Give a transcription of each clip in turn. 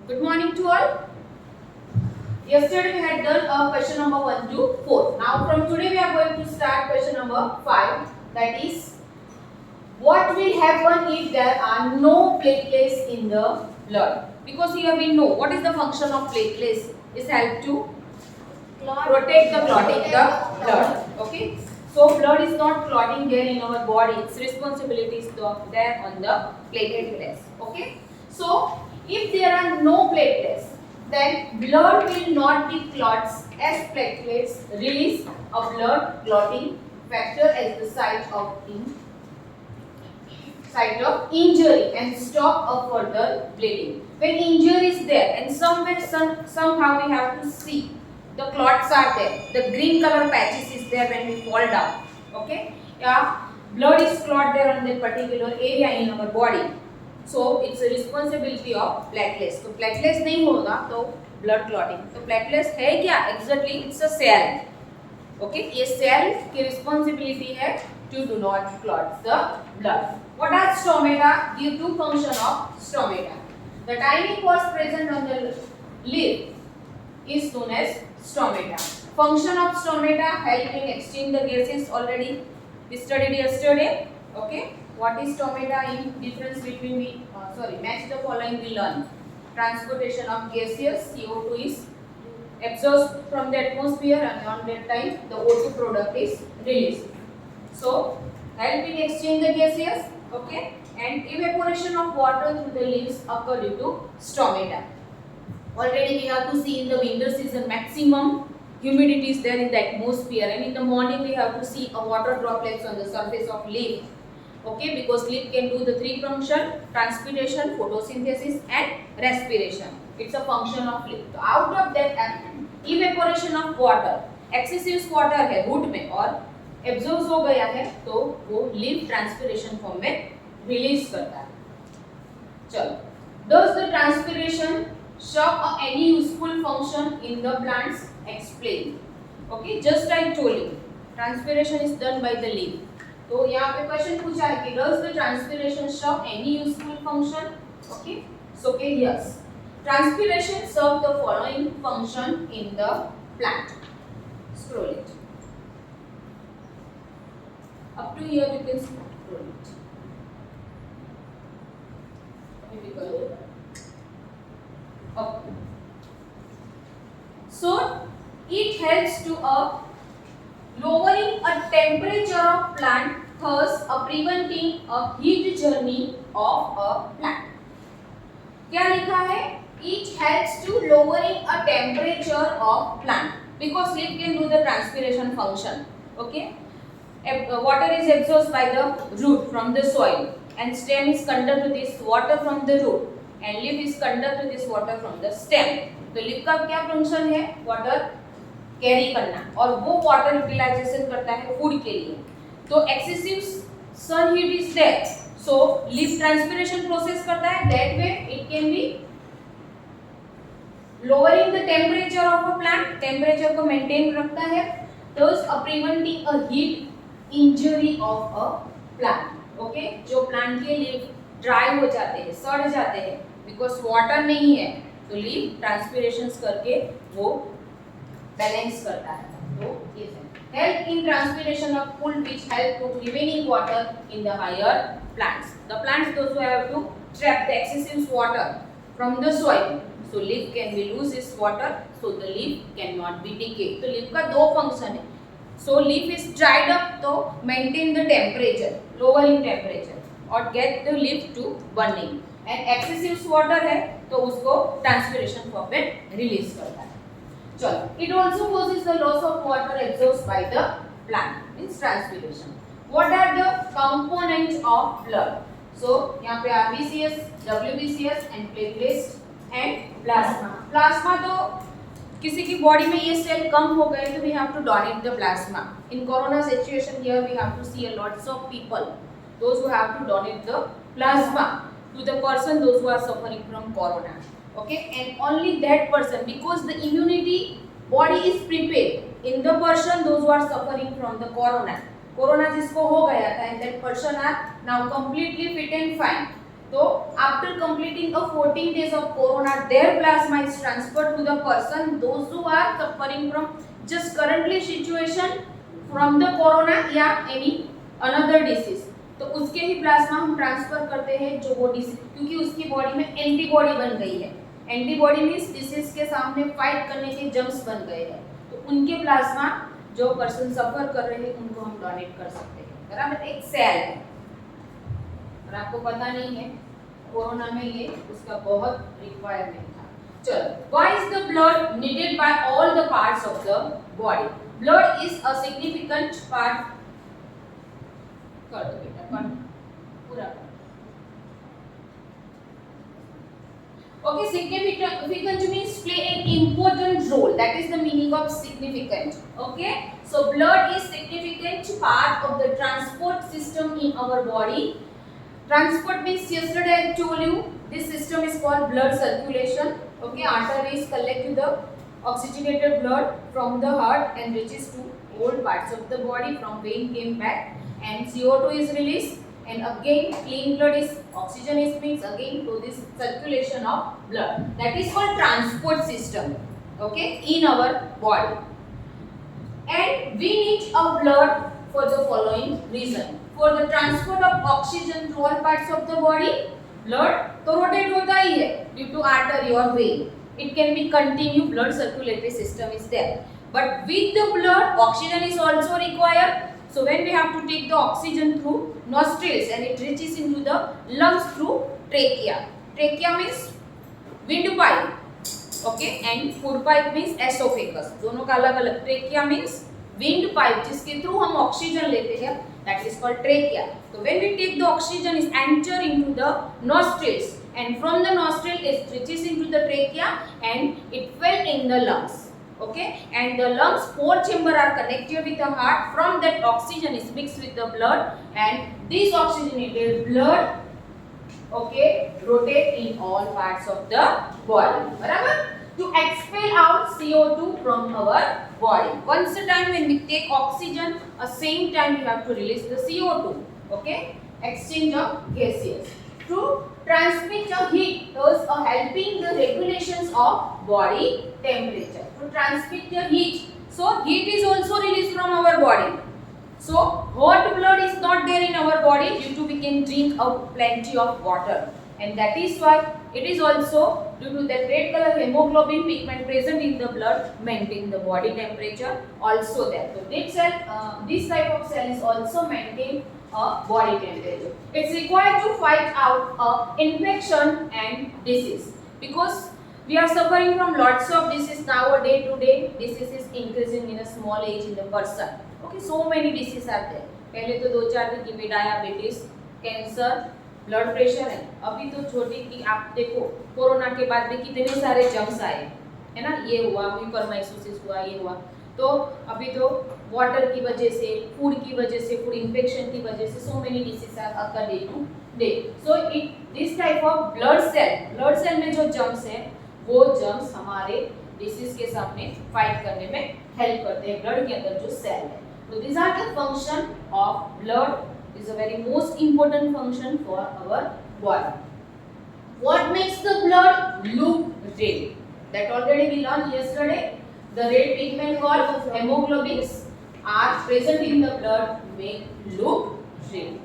Good morning to all. Yesterday we had done question number 1 to 4. Now from today we are going to start question number 5. That is, what will happen if there are no platelets in the blood? Because here we know what is the function of platelets. Is help to protect the blood. Okay. So blood is not clotting there in our body. Its responsibility is there on the platelets. Okay. So if there are no platelets, then blood will not be clots as platelets release a blood clotting factor at the site of injury and stop a further bleeding. When injury is there and somehow we have to see the clots are there, the green color patches is there when we fall down. Okay, yeah, blood is clot there on that particular area in our body. So it's a responsibility of platelets. तो platelets नहीं होगा तो blood clotting. तो platelets है क्या? Exactly it's a cell. Okay, ये cell की responsibility है to do not clot the blood. What are stomata? Give two function of stomata. The tiny pores present on the lip is known as stomata. Function of stomata help in exchange the gases. Already we studied yesterday. Okay, what is stomata? In difference between match the following we learn. Transportation of gaseous CO2 is exhaust from the atmosphere and on that time the O2 product is released. So help in exchange the gaseous, okay, and evaporation of water through the leaves occur due to stomata. Already we have to see in the winter season maximum humidity is there in the atmosphere, and in the morning we have to see a water droplets on the surface of leaf. Okay, because leaf can do the three function: transpiration, photosynthesis and respiration. It's a function of leaf. So out of that evaporation of water, excessive water है root में और absorb हो गया है तो वो leaf transpiration form में release करता है. चलो, does the transpiration serve any useful function in the plants? Explain. Okay, just I told you transpiration is done by the leaf. तो यहाँ पे क्वेश्चन पूछा है कि does the transpiration serve any useful function? Okay, so okay, yes. Transpiration serve the following function in the plant. Scroll it. Up to here you can scroll it. Okay. So it helps to lowering a temperature of plant, thus preventing a heat journey of a plant. क्या लिखा है? It helps to lowering a temperature of plant because leaf can do the transpiration function. Okay. Water is absorbed by the root from the soil and stem is conduct to this water from the root and leaf is conduct to this water from the stem. तो leaf का क्या function है? Water carry करना और वो water utilisation करता है food के लिए. तो excessive sun heat is there, so leaf transpiration process करता है. That way it can be lowering the temperature of a plant, temperature को मेंटेन रखता है, thus preventing a heat injury of a plant. Okay, जो plant के leaf dry हो जाते हैं, सड़ जाते हैं बिकॉज वाटर नहीं है, तो लीफ ट्रांसपिरेशन करके वो बैलेंस करता है. तो ये help in transpiration of cool which help to preventing water in the higher plants. The plants those who have to trap the excessive water from the soil. So leaf can be lose its water, so the leaf cannot be decayed. तो leaf का दो function है. So leaf is dried up तो maintain the temperature, lowering temperature, और get the leaf to burning. And excessive water है तो उसको transpiration form में release करता है. चलो, it also causes the loss of water absorbed by the plant, means transpiration. What are the components of blood? So यहाँ पे RBCs, WBCs and platelets and plasma. Plasma तो किसी की बॉडी में ये सेल कम हो गए तो we have to donate the plasma. In corona situation here we have to see a lots of people, those who have to donate the plasma to the person those who are suffering from corona. Okay, and only that person, because the immunity body is prepared in the person those who are suffering from the corona. Corona जिसको हो गया था and that person are now completely fit and fine. तो after completing a 14 days of corona, their plasma is transferred to the person those who are suffering from just currently situation from the corona या any another disease, तो उसके ही plasma हम transfer करते हैं जो वो disease, क्योंकि उसकी बॉडी में एंटीबॉडी बन गई है। एंटीबॉडी मींस डिसीज के सामने फाइट करने के जर्म्स बन गए हैं, तो उनके प्लाज्मा जो पर्सन सफर कर रहे हैं उनको हम डोनेट कर सकते हैं, बराबर। एक सेल है और आपको पता नहीं है कोरोना में ये उसका बहुत रिक्वायरमेंट था। चलो, why is the blood needed bye all the parts of the body? Blood is a significant part, कर दो बेटा, कर पूरा कर। Okay, significant means play an important role. That is the meaning of significant. Okay, so blood is significant part of the transport system in our body. Transport means yesterday I told you this system is called blood circulation. Okay, arteries collect the oxygenated blood from the heart and reaches to all parts of the body. From vein came back and CO2 is released. And again clean blood is oxygen is mixed again to this circulation of blood, that is called transport system, okay, in our body. And we need a blood for the following reason: for the transport of oxygen to all parts of the body, blood तो rotate होता ही है due to artery or vein, it can be continued blood circulatory system is there, but with the blood oxygen is also required. So when we have to take the oxygen through nostrils and it reaches into the lungs through trachea. Trachea means windpipe, okay, and food pipe means esophagus. दोनों का अलग अलग. Trachea means windpipe जिसके through हम oxygen लेते हैं, that is called trachea. So when we take the oxygen is enter into the nostrils and from the nostril it reaches into the trachea and it fell in the lungs. Okay, and the lungs 4 chamber are connected with the heart. From that oxygen is mixed with the blood and this oxygenated blood, okay, rotate in all parts of the body, barabar, to expel out CO2 from our body. Once a time when we take oxygen, at same time we have to release the CO2, okay, exchange of gases to transmit a heat, thus helping the regulations of body temperature, to transmit the heat. So heat is also released from our body. So hot blood is not there in our body due to we can drink a plenty of water, and that is why it is also due to that red color hemoglobin pigment present in the blood maintain the body temperature also there. So this cell, this type of cell is also maintain a body temperature. It's required to fight out infection and disease, because we are suffering from lots of disease nowadays. Day to day disease is increasing in a small age in the person. Okay, so many diseases are there. पहले तो 2-4 दिन की diabetes, cancer, blood pressure है. अभी तो छोटी की आप देखो कोरोना के बाद भी कितने सारे जर्म्स आए, है ना, ये हुआ, म्यूकरमाइकोसिस हुआ, ये हुआ. तो अभी तो वाटर की वजह से, फूड की वजह से, फूड इन्फेक्शन की वजह से so many diseases occur day to day. So this type of blood cell में जो जर्म्स है वो जर्म्स हमारे डिसीज के सामने फाइट करने में हेल्प करते हैं, ब्लड के अंदर जो सेल है. So these are the function of blood. Is a very most important function for our body. What makes the blood look red? That already we learned yesterday. The red pigment called hemoglobins are present in the blood make look red.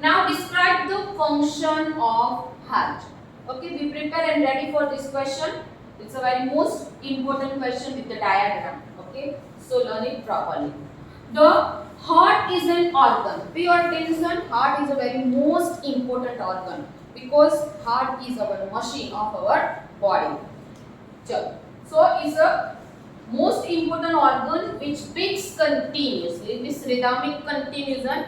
Now describe the function of heart. Okay, be prepared and ready for this question. It's a very most important question with the diagram. Okay, so learn it properly. The heart is an organ. Pay attention. Heart is a very most important organ because heart is our machine of our body. So it's a most important organ which beats continuously. This rhythmic continuation,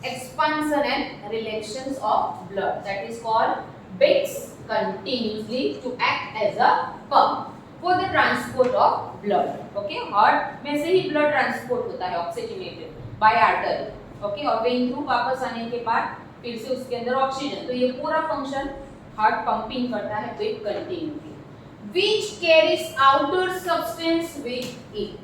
expansion and relaxation of blood. That is called beats continuously to act as a pump for the transport of blood. Okay, heart में से ही blood transport होता है oxygenated by artery. Okay, और vein through वापस आने के बाद फिर से उसके अंदर ऑक्सीजन. तो ये पूरा फंक्शन हार्ट पंपिंग करता है with continuity. Which carries outer substance with it?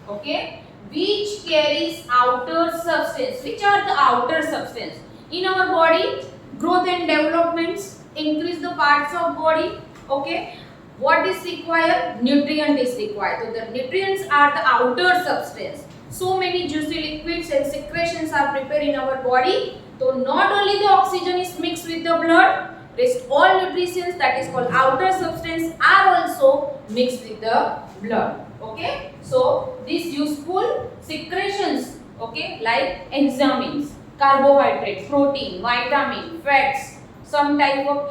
Okay, which carries outer substance? Which are the outer substance in our body? growth and developments, increase the parts of body. Okay, what is required? Nutrient is required. So the nutrients are the outer substance. So many juicy liquids and secretions are prepared in our body. So not only the oxygen is mixed with the blood, rest all nutrients, that is called outer substance, are also mixed with the blood. Okay, so these useful secretions, okay, like enzymes, carbohydrates, protein, vitamin, fats, some type of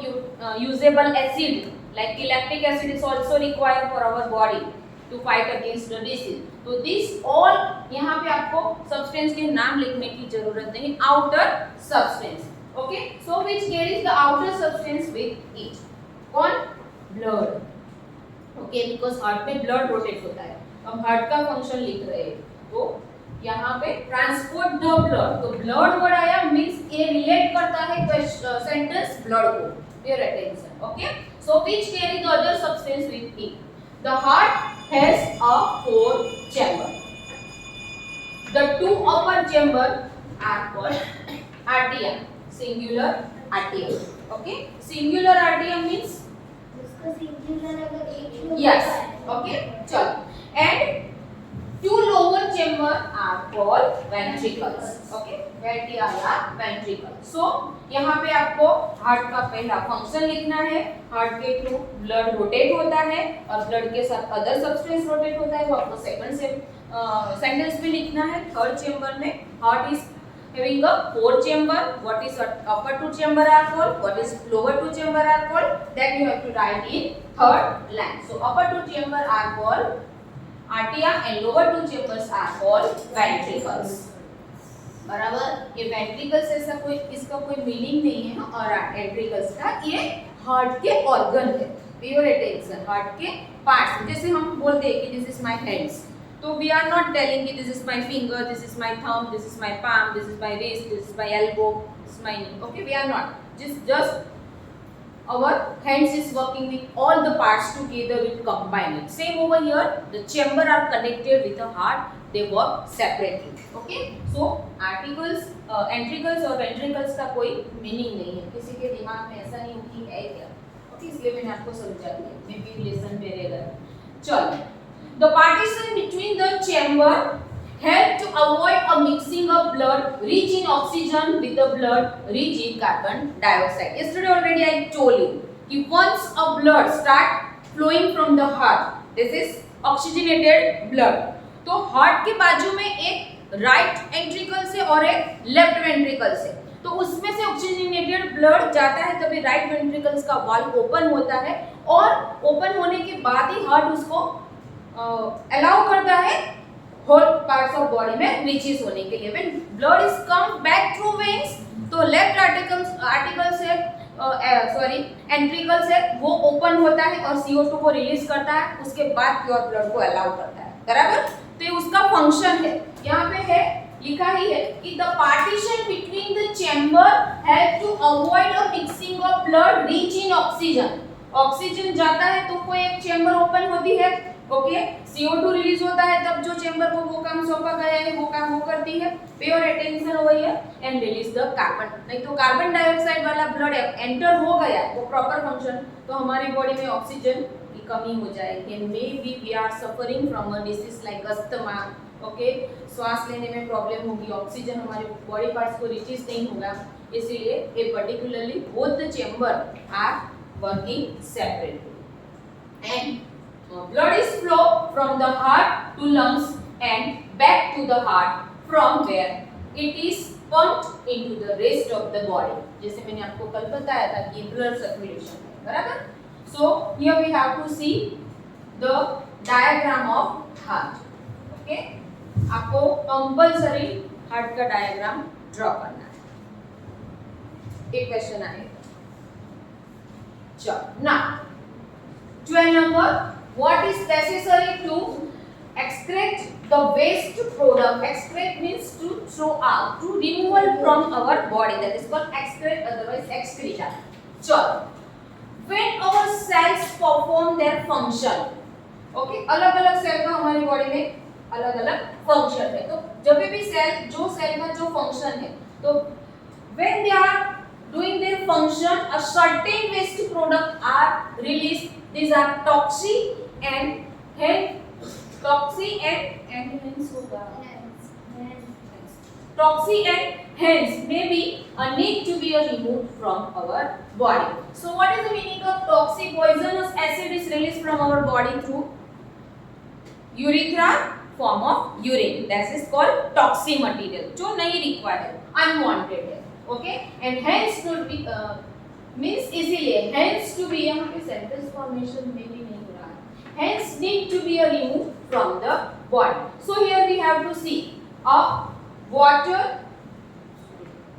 usable acid like lactic acid is also required for our body to fight against the disease. तो this all, यहाँ पे आपको substance के नाम लिखने की जरूरत नहीं, outer substance. Okay, so which carries the outer substance with it? कौन? ब्लड. ओके, बिकॉज हार्ट में ब्लड रोटेट होता है. हम हार्ट का फंक्शन लिख रहे हैं, तो यहाँ पे ट्रांसपोर्ट द ब्लड, तो ब्लड वर्ड आया मींस ये रिलेट करता है सेंटेंस ब्लड को. Your attention. Okay, so which carry the other substance with it? The heart has a 4 chamber. The 2 upper chamber are called atrium, singular atrium. Okay, singular atrium means उसका singular अगर एक ही yes. Okay, चलो. And 2 lower chamber are called ventricles. Okay, ventricle. So यहाँ पे आपको heart का पहला function लिखना है. हार्ट के थ्रू ब्लड रोटेट होता है और ब्लड के साथ अदर सब्सटेंस रोटेट होता है, वो आपको सेकंड सेंटेंस में लिखना है. थर्ड चेंबर में heart is having a 4 chamber. What is upper 2 chamber are called? What is lower 2 chamber are called? That you have to write in third line. So upper 2 chamber are called आर्टिया and lower 2 chambers are called ventricles. बराबर. ये ventricles ऐसा कोई इसका कोई meaning नहीं है और ventricles का ये हार्ट के ऑर्गन है. Pure attention, हार्ट के पार्ट्स. जैसे हम बोलते हैं कि दिस इज माय हैंड्स, तो वी आर नॉट टेलिंग कि this is my finger, this is my thumb, this is my palm, this is my wrist, this is my elbow, this is my knee. Okay, we are not. Just our hands is working with all the parts together with combined. Same over here, the chamber are connected with the heart, they work separately. Okay, so articles, ventricles और ventricles का कोई meaning नहीं है. किसी के दिमाग में ऐसा नहीं हो कि है क्या. ओके, इसलिए मैंने आपको समझा दिया. मे बी लेसन वेरेगा. चलो, the partition between the chamber help to avoid a mixing of blood rich in oxygen with the blood rich in carbon dioxide. Yesterday already I told you कि once a blood start flowing from the heart, this is oxygenated blood. तो heart के बाजू में एक right ventricle से और एक left ventricle से, तो उसमें से ऑक्सीजनेटेड ब्लड जाता है, तभी राइट वेंट्रिकल्स का वाल्व ओपन होता है और ओपन होने के बाद ही हार्ट उसको अलाउ करता है होल पार्ट्स ऑफ बॉडी में रीचेस होने के लिए. When blood is come back through veins, तो लेफ्ट आर्टिकल से वेंट्रिकल से वो ओपन होता है और CO2 को रिलीज करता है, उसके बाद प्योर ब्लड को अलाउ करता है. बराबर. तो ये उसका फंक्शन है. यहाँ पे है, लिखा ही है कि the partition between the chamber help to avoid a mixing of blood rich in oxygen. Oxygen जाता है तो कोई एक चैम्बर ओपन होती है. ओके, CO2 रिलीज होता है, तब जो चैम्बर को वो काम सौंपा गया है वो काम वो करती है. पे your attention over here and release the carbon. नहीं तो कार्बन डाइऑक्साइड वाला ब्लड एंटर हो गया वो प्रॉपर फंक्शन, तो हमारी बॉडी में ऑक्सीजन की कमी हो जाएगी. Maybe we are suffering from a disease like asthma. Okay, श्वास लेने में प्रॉब्लम होगी, ऑक्सीजन हमारे बॉडी पार्ट्स को रिचेस नहीं होगा, इसीलिए a particularly both the chamber are working separately. And blood is flow from the heart to lungs and back to the heart, from where it is pumped into the rest of the body. जैसे मैंने आपको कल बताया था कि blood circulation है. बराबर. So here we have to see the diagram of heart. Okay, आपको compulsory heart का diagram draw करना है. एक क्वेश्चन आए. चलो, now 12 number, what is necessary to extract the waste product? Extract means to throw out, to removal from our body, that is called extract, otherwise excreta. चलो, when our cells perform their function, okay, अलग अलग cell का हमारी body में अलग अलग function है. तो जब भी सेल, जो सेल का जो फंक्शन है, तो when they are doing their function, a certain waste product are released. These are toxic and hence होगा toxic and hence may be a need to be removed from our body. So what is the meaning of toxic? Poisonous acid is released from our body through urethra form of urine. That is called toxic material जो नहीं required है, unwanted है. Okay, and hence should be means इसीलिए hence to be यहाँ पे sentence formation में भी नहीं हो रहा है. Hence need to be removed from the body. So here we have to see a water.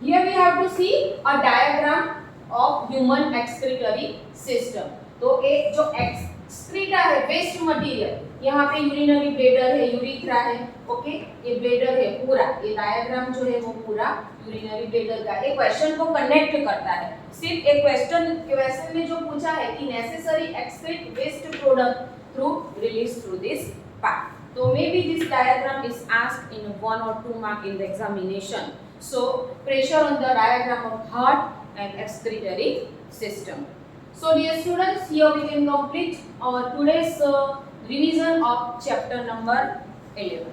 Here we have to see a diagram of human excretory system. तो एक जो excreta है waste material, यहाँ पे यूरिनरी ब्लेडर है, urethra है, okay, ये bladder है पूरा, ये डायग्राम जो है वो पूरा यूरिनरी ब्लेडर का एक क्वेश्चन को कनेक्ट करता है. सिर्फ एक क्वेश्चन में जो पूछा है कि necessary excrete waste product through release through this part. So maybe this diagram is asked in 1 or 2 mark in the examination. So pressure on the diagram of heart and excretory system. So dear students, here we can complete our today's revision of chapter number 11.